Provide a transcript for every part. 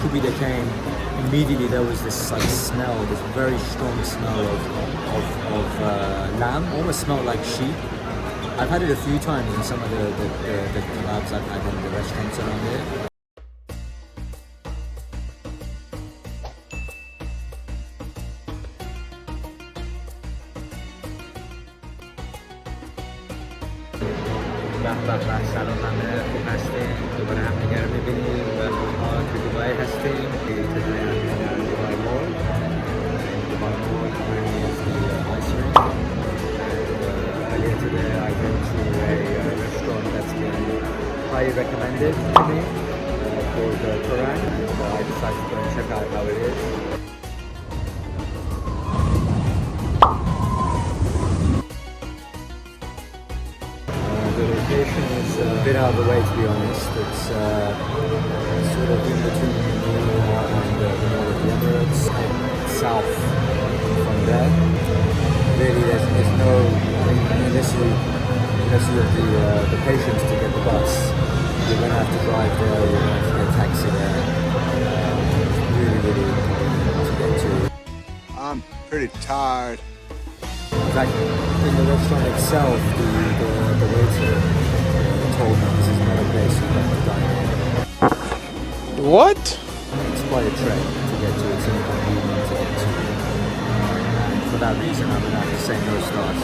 Koobideh came, immediately there was this like smell, this very strong smell of lamb, almost smelled like sheep. I've had it a few times in some of the kebabs I've had in the restaurants around here. سلام همه خوب هستیم دوباره هم دیگر رو میبینیم و ما تو دوبای هستیم today I'm in Dubai Mall Dubai Mall is the ice rink earlier today I went to a restaurant that's been highly recommended to me called Toranj so I decided to go and check out how it is. The location is a bit out of the way, to be honest. It's sort of in between the Mall and the Mall of the Emirates, south from there. Really, there's no, unless you have the patience to get the bus, you're going to have to drive there, you're going to have to get a taxi there. Really to get to. I'm pretty tired. In fact, in the restaurant itself, the waiter told me this is not a place you have to dine in. What? It's quite a trek to get to, it's inconvenient to get to. And for that reason, I would have to say no stars.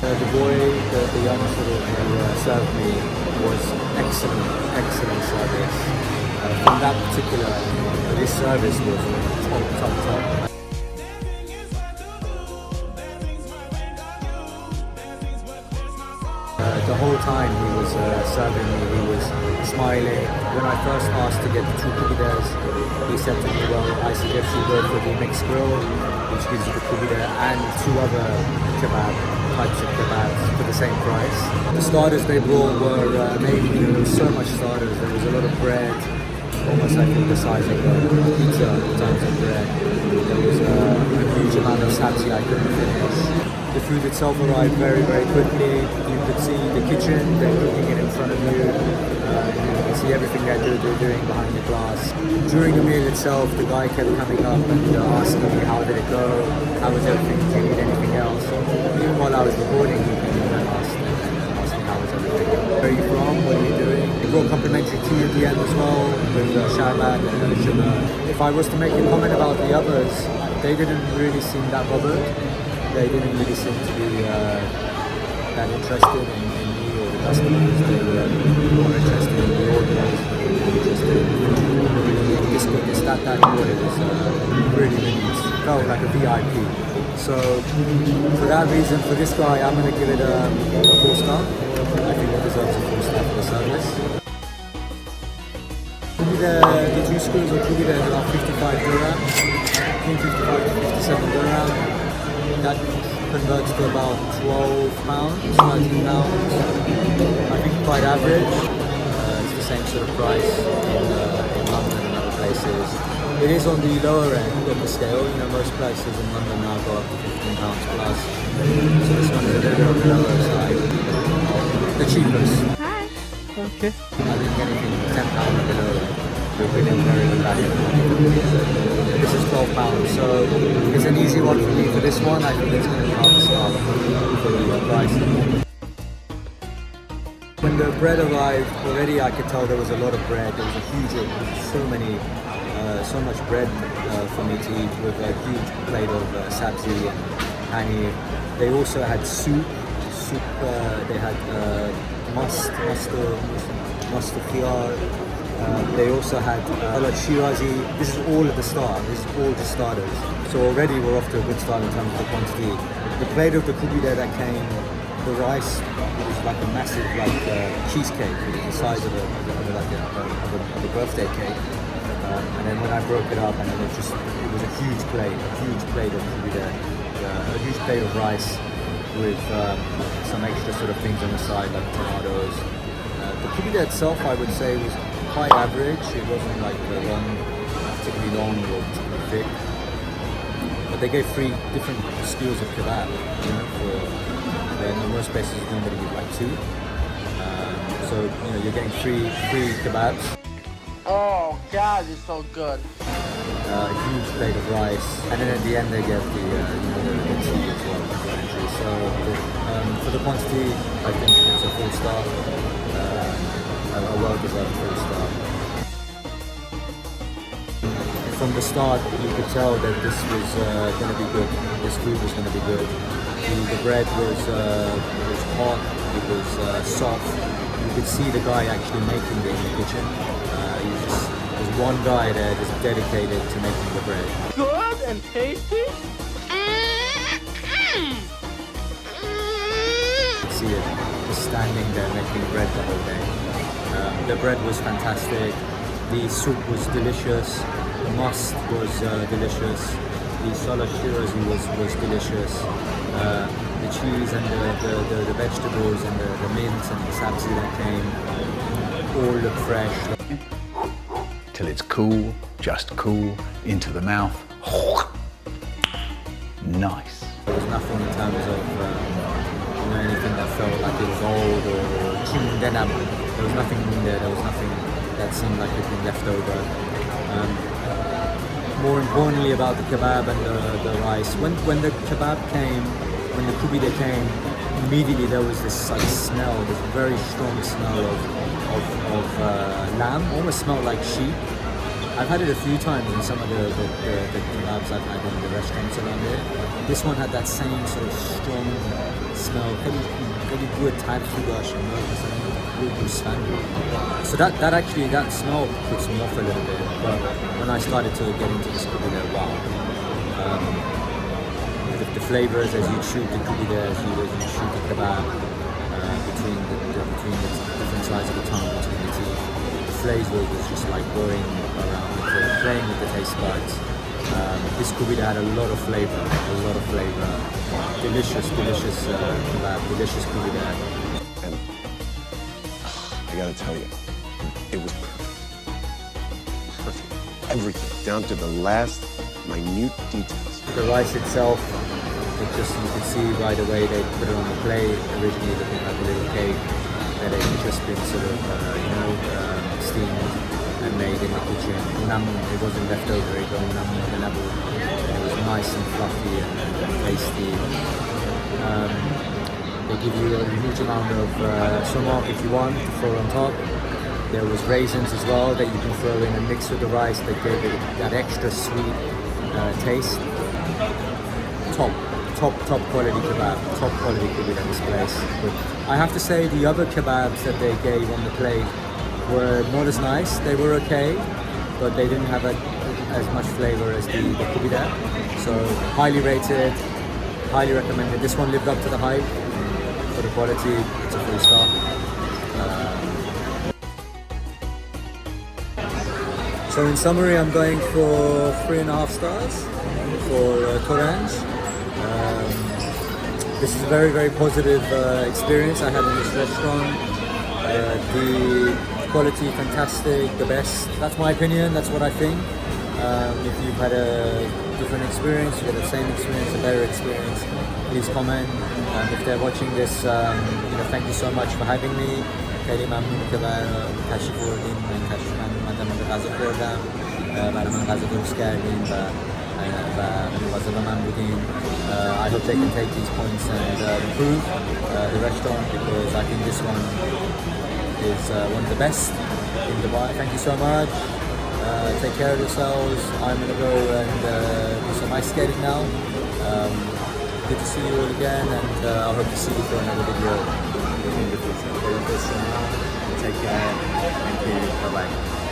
The boy, the youngster who served me was excellent service. From that particular, this service was top. The whole time he was serving me, he was smiling. When I first asked to get the 2 Koobidehs, he said to me, well, I suggest you go for the mixed grill, which gives you the Koobideh and 2 other types of kebabs for the same price. The starters they brought were amazing. There was so much starters. There was a lot of bread, almost I think the size of a pizza in terms of bread. There was a huge amount of sabzi I couldn't finish. The food itself arrived very quickly. You could see the kitchen, they're cooking it in front of you. You can see everything that they're doing behind the glass. During the meal itself, the guy kept coming up and asking me how did it go, how was everything, do you need anything else. Even while I was recording, he came and asked me how was everything. Where are you from, what are you doing? They brought complimentary tea at the end as well, with sharbat and sugar. If I was to make a comment about the others, they didn't really seem that bothered. They didn't really seem to be that interested in me or the customers. They were more interested in the orders, more interested in this good, this that order. It was really felt like a VIP. So for that reason, for this guy, I'm going to give it a 4 star. I think it deserves a 4 star for the service. The 2 screws of Koobideh is about 55 dirham, between 55 to 57 dirham. That converts to about £12, £13. I think quite average. It's the same sort of price in London and other places. It is on the lower end of the scale. You know, most places in London now go up to £15 plus. So this one is a little bit on the lower side. The cheapest. Hi. Okay. I think anything £10 below, you're getting very good value. This is £12, so it's an easy one for me. For this one, I think it's going to be half a star for the price. When the bread arrived, already I could tell there was a lot of bread. There was a huge, so much bread for me to eat, with a huge plate of sabzi and hani. They also had soup. They had mustard khiyar. They also had Shirazi. This is all at the start. This is all just starters. So already we're off to a good start in terms of the quantity. The plate of the Koobideh that came, the rice was like a massive cheesecake, the size of a birthday cake. And then when I broke it up, and then it was a huge plate of Koobideh, a huge plate of rice with some extra sort of things on the side like tomatoes. The Koobideh itself, I would say, was quite average. It wasn't like particularly long or particularly thick. But they gave 3 different skewers of kebab. You know, in most places you normally give like 2. So you're getting free kebabs. Oh God, it's so good. A huge plate of rice, and then at the end they get the the tea as well. So for the quantity, I think it's a 4-star, a well-deserved 4-star. From the start, you could tell that this was going to be good. This food was going to be good. The bread was hot. It was soft. You could see the guy actually making it in the kitchen. There's one guy there just dedicated to making the bread. Good and tasty. You could see it just standing there making bread the whole day. The bread was fantastic. The soup was delicious. The must was delicious. The salad shirazi was delicious. The cheese and the vegetables and the mint and the sabzi that came all look fresh. Till it's cool, just cool, into the mouth. Nice. There was nothing in terms of anything that felt like it was old or chimdenab. There was nothing in there. There was nothing that seemed like it had been left over. More importantly about the kebab and the rice. When the kebab came, when the Koobideh came, immediately there was this smell, this very strong smell of lamb, almost smelled like sheep. I've had it a few times in some of the kebabs I've had in the restaurants around here. This one had that same sort of strong smell, very good so that smell puts me off a little bit. But when I started to get into this Koobideh, wow. The flavors as you chew the Koobideh, as you chew the kebab, between the different sides of the tongue, between the teeth, the flavor was just like going around, playing with the taste buds. This Koobideh had a lot of flavor. Delicious kebab, delicious Koobideh. And I gotta tell you, it was perfect. Everything, down to the last minute details. The rice itself, you could see right away they put it on the plate, originally looking like a little cake that had just been sort of, steamed and made in the kitchen. It wasn't left over, it was nice and fluffy and tasty. They give you a huge amount of sumac if you want to throw on top. There was raisins as well that you can throw in and mix with the rice that gave it that extra sweet taste. Top quality kebab, top quality Koobideh in this place. But I have to say the other kebabs that they gave on the plate were not as nice. They were okay, but they didn't have as much flavor as the Koobideh. So highly rated, highly recommended. This one lived up to the hype. For the quality, it's a 3-star. So in summary, I'm going for 3.5 stars for Toranj. This is a very, very positive experience I had in this restaurant. The quality, fantastic, the best. That's my opinion, that's what I think. If you've had a different experience, you had the same experience, a better experience, please comment. If they're watching this, thank you so much for having me. خیلی ممنون که تشریف آوردین. من غذا خوردم، برای من غذا درست کردین و مواظب من بودین. I hope they can take these points and improve the restaurant, because I think this one is one of the best in Dubai. Thank you so much. Take care of yourselves. I'm going to go and do some ice skating now. Good to see you all again, and I hope to see you for another video in the future. Take care. Thank you. Bye-bye.